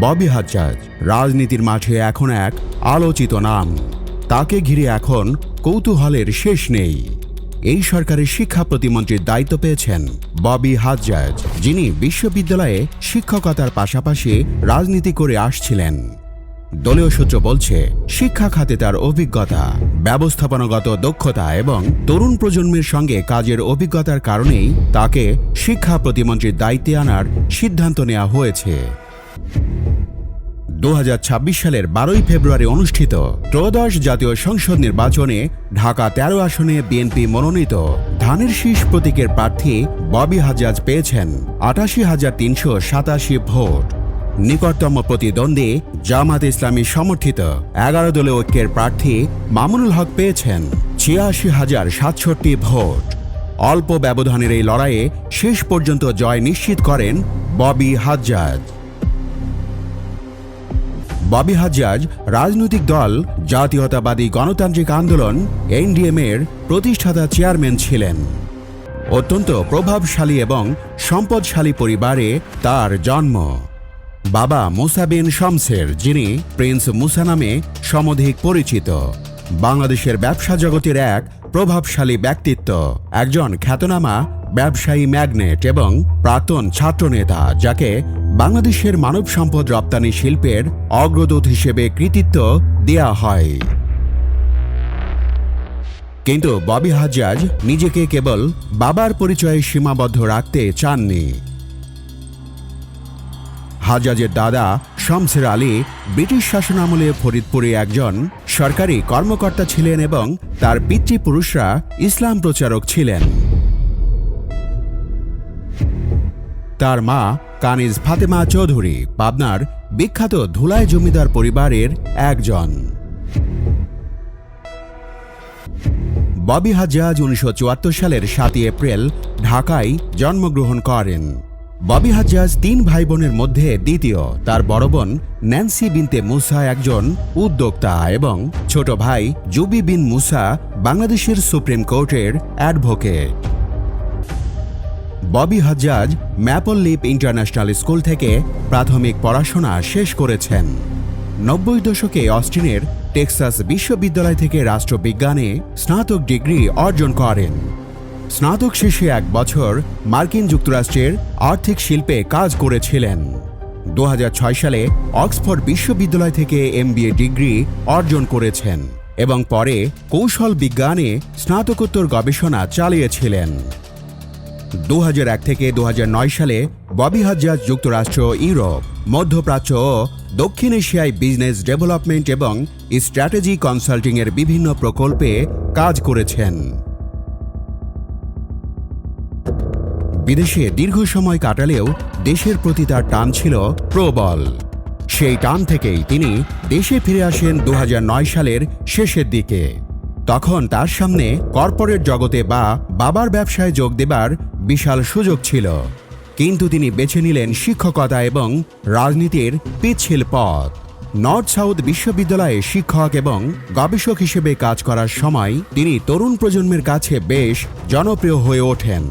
ববি হাজ্জাজ রাজনীতির মাঠে এখন এক আলোচিত নাম। তাকে ঘিরে এখন কৌতূহলের শেষ নেই। এই সরকারের শিক্ষা প্রতিমন্ত্রীর দায়িত্ব পেয়েছেন ববি হাজ্জাজ, যিনি বিশ্ববিদ্যালয়ে শিক্ষকতার পাশাপাশি রাজনীতি করে আসছিলেন। দলীয় সূত্র বলছে, শিক্ষা খাতে তার অভিজ্ঞতা, ব্যবস্থাপনাগত দক্ষতা এবং তরুণ প্রজন্মের সঙ্গে কাজের অভিজ্ঞতার কারণেই তাকে শিক্ষা প্রতিমন্ত্রীর দায়িত্বে আনার সিদ্ধান্ত নেওয়া হয়েছে। 2026 সালের 12 ফেব্রুয়ারি অনুষ্ঠিত ত্রয়োদশ জাতীয় সংসদ নির্বাচনে ঢাকা 13 আসনে বিএনপি মনোনীত ধানের শীষ প্রতীকের প্রার্থী ববি হাজ্জাজ পেয়েছেন 88,387 ভোট। নিকটতম প্রতিদ্বন্দ্বী জামাত ইসলামী সমর্থিত 11 দলীয় ঐক্যের প্রার্থী মামুনুল হক পেয়েছেন 86,067 ভোট। অল্প ব্যবধানের এই লড়াইয়ে শেষ পর্যন্ত জয় নিশ্চিত করেন ববি হাজ্জাজ। ববি হাজ্জাজ রাজনৈতিক দল জাতীয়তাবাদী গণতান্ত্রিক আন্দোলন এনডিএম-এর প্রতিষ্ঠাতা চেয়ারম্যান ছিলেন। অত্যন্ত প্রভাবশালী এবং সম্পদশালী পরিবারে তার জন্ম। বাবা মুসা বিন শমসের, যিনি প্রিন্স মুসা নামে সমধিক পরিচিত, বাংলাদেশের ব্যবসা জগতের এক প্রভাবশালী ব্যক্তিত্ব, একজন খ্যাতনামা ব্যবসায়ী ম্যাগনেট এবং প্রাক্তন ছাত্রনেতা, যাকে বাংলাদেশের মানব সম্পদ রপ্তানি শিল্পের অগ্রদূত হিসেবে কৃতিত্ব দেয়া হয়। কিন্তু ববি হাজ্জাজ নিজেকে কেবল বাবার পরিচয়ে সীমাবদ্ধ রাখতে চাননি। হাজ্জাজের দাদা শমসের আলী ব্রিটিশ শাসনামলে ফরিদপুরে একজন সরকারি কর্মকর্তা ছিলেন এবং তার পিতৃপুরুষরা ইসলাম প্রচারক ছিলেন। তার মা কানিজ ফাতেমা চৌধুরী পাবনার বিখ্যাত ধুলাই জমিদার পরিবারের একজন। ববি হাজ্জাজ 1974 সালের 7 এপ্রিল ঢাকায় জন্মগ্রহণ করেন। ববি হাজ্জাজ 3 ভাই বোনের মধ্যে দ্বিতীয়। তার বড় বোন ন্যান্সি বিনতে মুসা একজন উদ্যোক্তা এবং ছোট ভাই জুবি বিন মুসা বাংলাদেশের সুপ্রিম কোর্টের advocate. Bobby Hajjaj Maple Leaf International School থেকে প্রাথমিক পড়াশোনা শেষ করেছেন। 90 দশকে অস্টিনের টেক্সাস বিশ্ববিদ্যালয় থেকে রাষ্ট্রবিজ্ঞানে স্নাতক ডিগ্রি অর্জন করেন। স্নাতক শেষে 1 বছর মার্কিন যুক্তরাষ্ট্রের আর্থিক শিল্পে কাজ করেছিলেন। 2006 সালে অক্সফোর্ড বিশ্ববিদ্যালয় থেকে MBA ডিগ্রি অর্জন করেছেন এবং পরে কৌশল বিজ্ঞানে স্নাতকোত্তর গবেষণা চালিয়েছিলেন। 2001 থেকে 2009 সালে ববি হাজ্জাজ যুক্তরাষ্ট্র, ইউরোপ, মধ্যপ্রাচ্য ও দক্ষিণ এশিয়ায় বিজনেস ডেভেলপমেন্ট এবং স্ট্র্যাটেজি কনসাল্টিংয়ের বিভিন্ন প্রকল্পে কাজ করেছেন। বিদেশে দীর্ঘ সময় কাটালেও দেশের প্রতি তার টান ছিল প্রবল। সেই টান থেকেই তিনি দেশে ফিরে আসেন 2009 সালের শেষের দিকে। তখন তার সামনে কর্পোরেট জগতে বা বাবার ব্যবসায় যোগ দেবার বিশাল সুযোগ ছিল, কিন্তু তিনি বেছে নিলেন শিক্ষকতা এবং রাজনীতির পিচ্ছিল পথ। নর্থ সাউথ বিশ্ববিদ্যালয়ে শিক্ষক এবং গবেষক হিসেবে কাজ করার সময় তিনি তরুণ প্রজন্মের কাছে বেশ জনপ্রিয় হয়ে ওঠেন।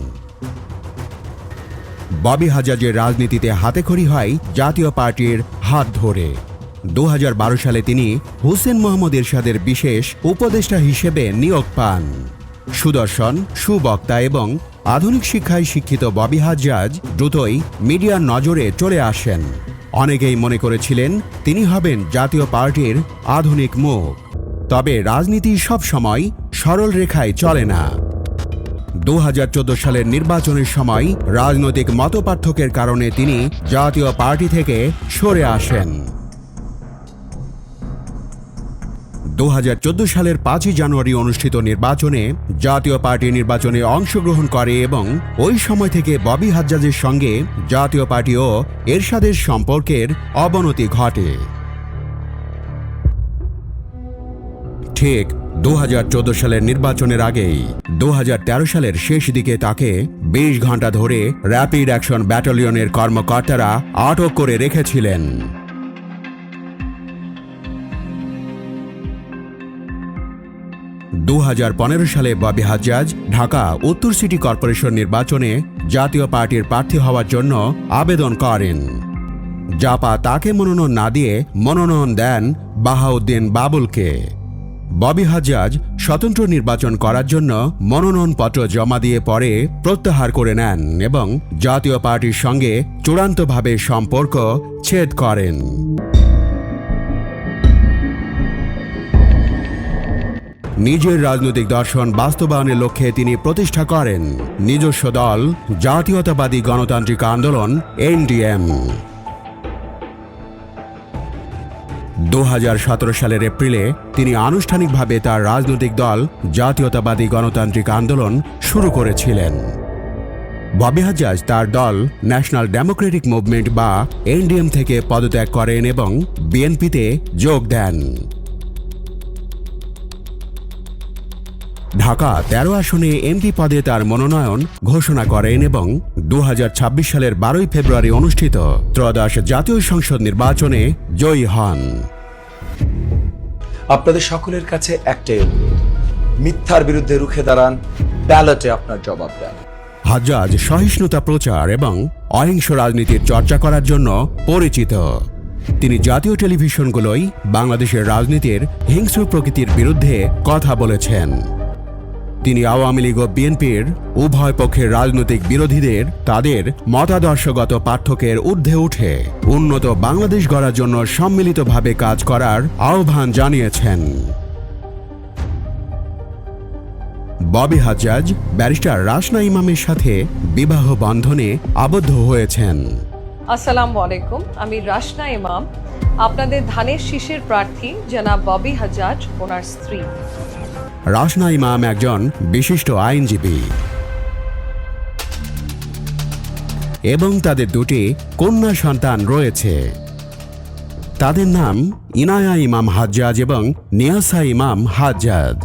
ববি হাজ্জাজের রাজনীতিতে হাতেখড়ি হয় জাতীয় পার্টির হাত ধরে। 2012 সালে তিনি হোসেন মোহাম্মদ এরশাদের বিশেষ উপদেষ্টা হিসেবে নিয়োগ পান। সুদর্শন, সুবক্তা এবং আধুনিক শিক্ষায় শিক্ষিত ববি হাজ্জাজ দ্রুতই মিডিয়ার নজরে চলে আসেন। অনেকেই মনে করেছিলেন তিনি হবেন জাতীয় পার্টির আধুনিক মুখ। তবে রাজনীতি সবসময় সরল রেখায় চলে না। 2014 সালের নির্বাচনের সময় রাজনৈতিক মতপার্থক্যের কারণে তিনি জাতীয় পার্টি থেকে সরে আসেন। 2014 সালের 5 জানুয়ারি অনুষ্ঠিত নির্বাচনে জাতীয় পার্টি নির্বাচনে অংশগ্রহণ করে এবং ওই সময় থেকে ববি হাজ্জাজের সঙ্গে জাতীয় পার্টি ও এরশাদের সম্পর্কের অবনতি ঘটে। ঠিক 2014 সালের নির্বাচনের আগেই 2013 সালের শেষ দিকে তাকে 20 ঘন্টা ধরে র্যাপিড অ্যাকশন ব্যাটালিয়নের কর্মকর্তারা আটক করে রেখেছিলেন। 2015 সালে ববি হাজ্জাজ ঢাকা উত্তর সিটি কর্পোরেশন নির্বাচনে জাতীয় পার্টির প্রার্থী হওয়ার জন্য আবেদন করেন। জাপা তাকে মনোনয়ন না দিয়ে মনোনয়ন দেন বাহাউদ্দিন বাবুলকে। ববি হাজ্জাজ স্বতন্ত্র নির্বাচন করার জন্য মনোনয়নপত্র জমা দিয়ে পরে প্রত্যাহার করে নেন এবং জাতীয় পার্টির সঙ্গে চূড়ান্তভাবে সম্পর্ক ছেদ করেন। নিজের রাজনৈতিক দর্শন বাস্তবায়নের লক্ষ্যে তিনি প্রতিষ্ঠা করেন নিজস্ব দল জাতীয়তাবাদী গণতান্ত্রিক আন্দোলন এনডিএম। 2017 সালের এপ্রিলে তিনি আনুষ্ঠানিকভাবে তার রাজনৈতিক দল জাতীয়তাবাদী গণতান্ত্রিক আন্দোলন শুরু করেছিলেন। ববি হাজ্জাজ তার দল ন্যাশনাল ডেমোক্রেটিক মুভমেন্ট বা এনডিএম থেকে পদত্যাগ করেন এবং বিএনপিতে যোগ দেন। ঢাকা 13 আসনে এমপি পদে তার মনোনয়ন ঘোষণা করেন এবং 2026 সালের 12 ফেব্রুয়ারি অনুষ্ঠিত ত্রয়োদশ জাতীয় সংসদ নির্বাচনে জয়ী হন। আপনাদের সকলের কাছে একটাই অনুরোধ, মিথ্যার বিরুদ্ধে রুখে দাঁড়ান, ব্যালটে আপনার জবাব দেন। হাজ্জাজ সহিষ্ণুতা প্রচার এবং অহিংস রাজনীতির চর্চা করার জন্য পরিচিত। তিনি জাতীয় টেলিভিশনগুলোই বাংলাদেশের রাজনীতির হিংস্র প্রকৃতির বিরুদ্ধে কথা বলেছেন। তিনি আওয়ামী লীগ ও বিএনপির উভয় পক্ষের রাজনৈতিক বিরোধীদের তাদের মতাদর্শগত পার্থক্যের ঊর্ধ্বে উঠে উন্নত বাংলাদেশ গড়ার জন্য সম্মিলিতভাবে কাজ করার আহ্বান জানিয়েছেন। ববি হাজ্জাজ ব্যারিস্টার রাশনা ইমামের সাথে বিবাহ বন্ধনে আবদ্ধ হয়েছেন। আসসালামু আলাইকুম, আমি রাশনা ইমাম, আপনাদের ধানের শীষের প্রার্থী জনাব ববি হাজ্জাজ ওনার স্ত্রী। রাশনা ইমাম একজন বিশিষ্ট আইনজীবী এবং তাদের দুটি কন্যা সন্তান রয়েছে। তাদের নাম ইনায়া ইমাম হাজ্জাজ এবং নিয়াসা ইমাম হাজ্জাজ।